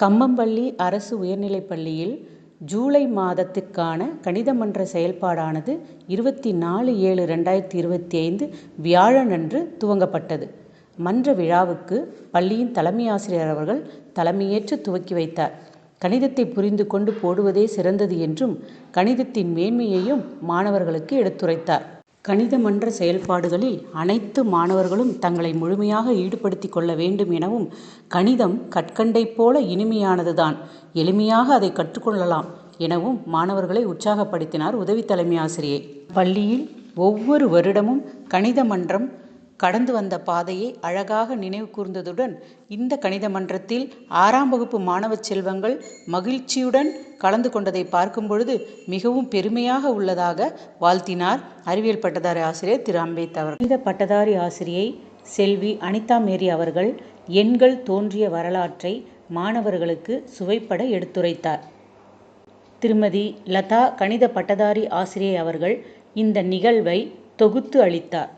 கம்மம்பள்ளி அரசு உயர்நிலைப் பள்ளியில் ஜூலை மாதத்திற்கான கணித மன்ற செயல்பாடானது 24/7/2025 வியாழனன்று துவங்கப்பட்டது. மன்ற விழாவுக்கு பள்ளியின் தலைமை ஆசிரியர் அவர்கள் தலைமையேற்று துவக்கி வைத்தார். கணிதத்தை புரிந்து கொண்டு போடுவதே சிறந்தது என்றும் கணிதத்தின் மேன்மையையும் மாணவர்களுக்கு எடுத்துரைத்தார். கணித மன்ற செயல்பாடுகளில் அனைத்து மாணவர்களும் தங்களை முழுமையாக ஈடுபடுத்திக் கொள்ள வேண்டும் எனவும், கணிதம் கற்கண்டைப் போல இனிமையானதுதான், எளிமையாக அதை கற்றுக்கொள்ளலாம் எனவும் மாணவர்களை உற்சாகப்படுத்தினார் உதவி தலைமை ஆசிரியை. பள்ளியில் ஒவ்வொரு வருடமும் கணித மன்றம் கடந்து வந்த பாதையை அழகாக நினைவு கூர்ந்ததுடன், இந்த கணித மன்றத்தில் 6ஆம் வகுப்பு மாணவ செல்வங்கள் மகிழ்ச்சியுடன் கலந்து கொண்டதை பார்க்கும் பொழுது மிகவும் பெருமையாக உள்ளதாக வாழ்த்தினார் அறிவியல் பட்டதாரி ஆசிரியர் திரு அம்பேத் அவர்கள். கணித பட்டதாரி ஆசிரியை செல்வி அனிதா மேரி அவர்கள் எண்கள் தோன்றிய வரலாற்றை மாணவர்களுக்கு சுவைப்பட எடுத்துரைத்தார். திருமதி லதா கணித பட்டதாரி ஆசிரியை அவர்கள் இந்த நிகழ்வை தொகுத்து அளித்தார்.